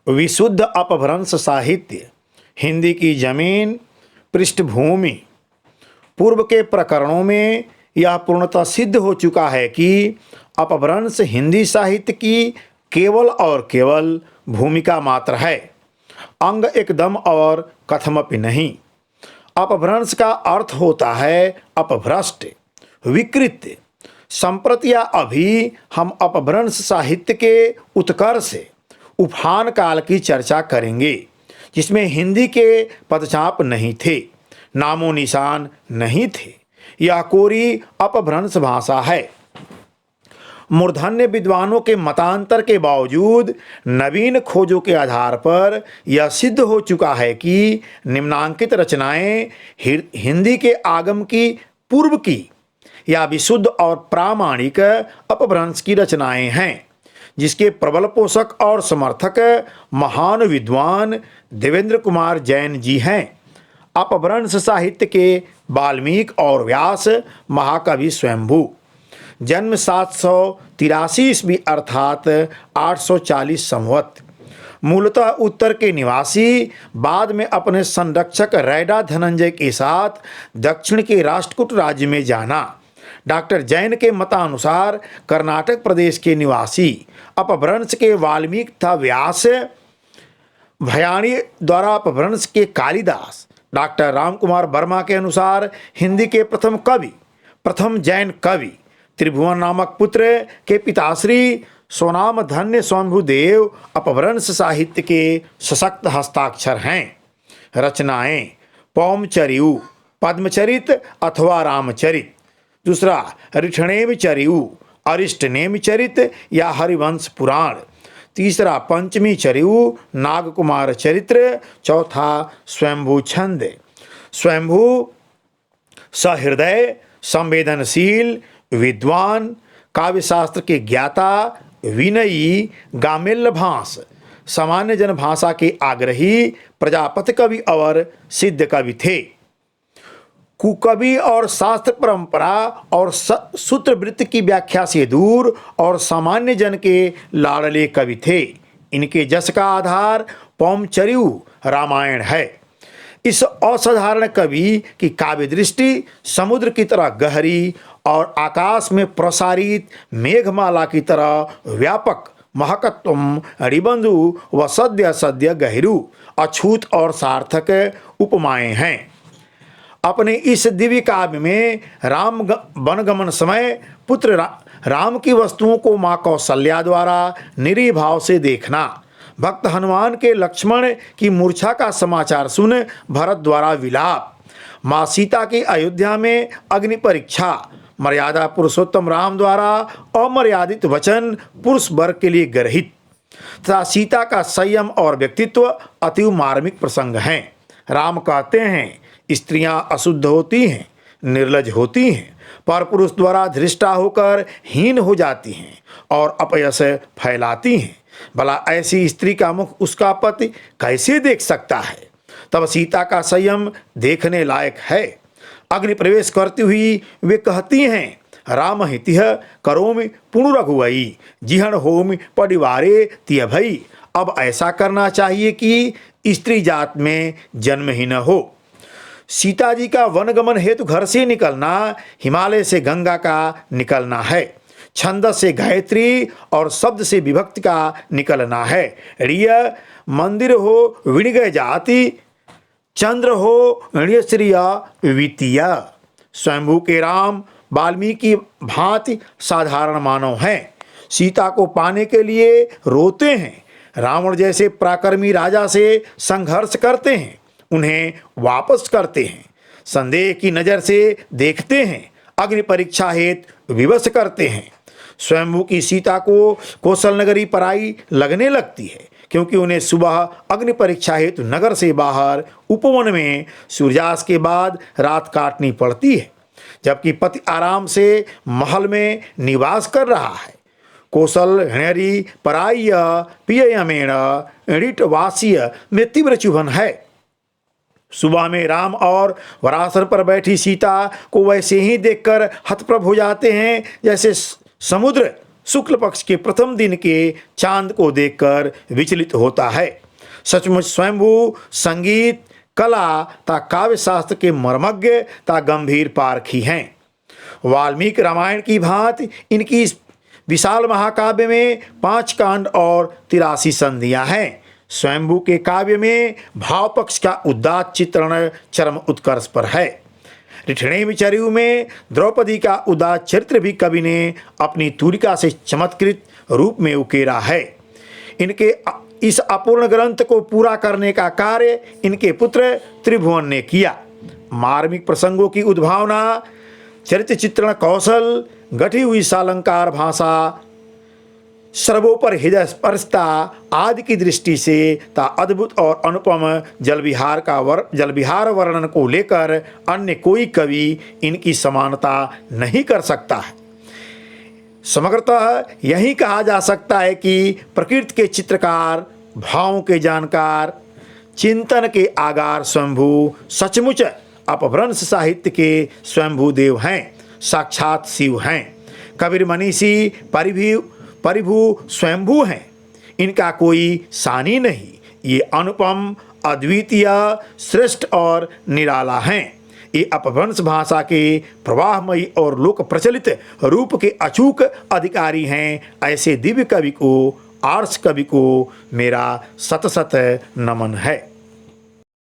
विशुद्ध अपभ्रंश साहित्य, हिंदी की जमीन, पृष्ठभूमि। पूर्व के प्रकरणों में यह पूर्णतः सिद्ध हो चुका है कि अपभ्रंश हिंदी साहित्य की केवल और केवल भूमिका मात्र है, अंग एकदम और कथमपि नहीं। अपभ्रंश का अर्थ होता है अपभ्रष्ट, विकृत। संप्रति या अभी हम अपभ्रंश साहित्य के उत्कर्ष उफान काल की चर्चा करेंगे, जिसमें हिंदी के पदचाप नहीं थे, नामो निशान नहीं थे। यह कोरी अपभ्रंश भाषा है। मूर्धन्य विद्वानों के मतांतर के बावजूद नवीन खोजों के आधार पर यह सिद्ध हो चुका है कि निम्नांकित रचनाएं हिंदी के आगम की पूर्व की या विशुद्ध और प्रामाणिक अपभ्रंश की रचनाएं हैं, जिसके प्रबल पोषक और समर्थक महान विद्वान देवेंद्र कुमार जैन जी हैं। अपभ्रंश साहित्य के वाल्मीकि और व्यास, महाकवि स्वयंभू। जन्म 783 ईस्वी अर्थात 840 संवत। मूलतः उत्तर के निवासी, बाद में अपने संरक्षक रैडा धनंजय के साथ दक्षिण के राष्ट्रकूट राज्य में जाना। डॉक्टर जैन के मतानुसार कर्नाटक प्रदेश के निवासी। अपभ्रंश के वाल्मीकि तथा व्यास, भयाणी द्वारा अपभ्रंश के कालिदास। डॉक्टर रामकुमार वर्मा के अनुसार हिंदी के प्रथम कवि, प्रथम जैन कवि त्रिभुवन नामक पुत्र के पिताश्री सोनाम धन्य स्वयंभूदेव अपभ्रंश साहित्य के सशक्त हस्ताक्षर हैं। रचनाएं: पौमचरिऊ, पद्मचरित अथवा रामचरित। दूसरा, रिठनेम चरिऊ, अरिष्टनेम चरित या हरिवंश पुराण। तीसरा, पंचमी चरिऊ, नागकुमार चरित्र। चौथा, स्वयंभू छंद। स्वयंभू सहृदय, संवेदनशील, विद्वान, काव्यशास्त्र के ज्ञाता, विनयी, गामेल्य भाष, सामान्य जन भाषा के आग्रही, प्रजापति कवि और सिद्ध कवि थे। कुकवि और शास्त्र परंपरा और सूत्रवृत्त की व्याख्या से दूर और सामान्य जन के लाडले कवि थे। इनके जस का आधार पौमचरिऊ रामायण है। इस असाधारण कवि की काव्य दृष्टि समुद्र की तरह गहरी और आकाश में प्रसारित मेघमाला की तरह व्यापक, महकत्वम रिबंधु व सद्य सद्य गहिरु, अछूत और सार्थक उपमाएं हैं। अपने इस दिव्य काव्य में राम वनगमन समय पुत्र राम की वस्तुओं को माँ कौशल्या द्वारा निरीह भाव से देखना, भक्त हनुमान के लक्ष्मण की मूर्छा का समाचार सुन भरत द्वारा विलाप, माँ सीता की अयोध्या में अग्नि परीक्षा, मर्यादा पुरुषोत्तम राम द्वारा अमर्यादित वचन पुरुष वर्ग के लिए गर्हित तथा सीता का संयम और व्यक्तित्व अति मार्मिक प्रसंग हैं। राम कहते हैं, स्त्रियां अशुद्ध होती हैं, निर्लज होती हैं, पर पुरुष द्वारा धृष्टा होकर हीन हो जाती हैं और अपयश फैलाती हैं। भला ऐसी स्त्री का मुख उसका पति कैसे देख सकता है? तब सीता का संयम देखने लायक है। अग्नि प्रवेश करती हुई वे कहती हैं, राम हितिह करोमि पुण्य रघुवई, जिहन होमि परिवारे तिय भई। अब ऐसा करना चाहिए कि स्त्री जात में जन्म ही न हो। सीता जी का वनगमन हेतु घर से निकलना हिमालय से गंगा का निकलना है, छंद से गायत्री और शब्द से विभक्ति का निकलना है। रिय मंदिर हो विणिगय जाति, चंद्र हो ऋण्यश्रिय वितीय। स्वयंभू के राम वाल्मीकि भांति साधारण मानव हैं। सीता को पाने के लिए रोते हैं, रावण जैसे पराक्रमी राजा से संघर्ष करते हैं, उन्हें वापस करते हैं, संदेह की नज़र से देखते हैं, अग्नि परीक्षा हेतु विवश करते हैं। स्वयंभू की सीता को कौशल नगरी पराई लगने लगती है, क्योंकि उन्हें सुबह अग्नि परीक्षा हेतु नगर से बाहर उपवन में सूर्यास्त के बाद रात काटनी पड़ती है, जबकि पति आराम से महल में निवास कर रहा है। कौशल हृणरी पराय पियमेण ऋटवासीय में तीव्र चुभन है। सुबह में राम और वरासन पर बैठी सीता को वैसे ही देखकर हतप्रभ हो जाते हैं जैसे समुद्र शुक्ल पक्ष के प्रथम दिन के चांद को देखकर विचलित होता है। सचमुच स्वयंभू संगीत, कला ता काव्य शास्त्र के मर्मज्ञ ता गंभीर पारखी हैं। वाल्मीकि रामायण की भांति इनकी इस विशाल महाकाव्य में 5 कांड और 83 संधियां हैं। स्वयंभू के काव्य में भाव पक्ष का उदात्त चित्रण चरम उत्कर्ष पर है। रिठणेमी चरियु में द्रौपदी का उदात्त चरित्र भी कवि ने अपनी तूलिका से चमत्कृत रूप में उकेरा है। इनके इस अपूर्ण ग्रंथ को पूरा करने का कार्य इनके पुत्र त्रिभुवन ने किया। मार्मिक प्रसंगों की उद्भावना, चरित्र चित्रण कौशल, गठी हुई सालंकार भाषा, सर्वोपर हृदय स्पर्शता आदि की दृष्टि से ता अद्भुत और अनुपम जलविहार वर्णन को लेकर अन्य कोई कवि इनकी समानता नहीं कर सकता है। समग्रतः यही कहा जा सकता है कि प्रकृति के चित्रकार, भावों के जानकार, चिंतन के आगार स्वयंभू सचमुच अपभ्रंश साहित्य के स्वयंभू देव हैं, साक्षात शिव हैं। कबीर मनीषी परिभू स्वयंभू हैं, इनका कोई सानी नहीं। ये अनुपम, अद्वितीय, श्रेष्ठ और निराला हैं। ये अपभ्रंश भाषा के प्रवाहमयी और लोक प्रचलित रूप के अचूक अधिकारी हैं। ऐसे दिव्य कवि को, आर्ष कवि को मेरा सत सत नमन है।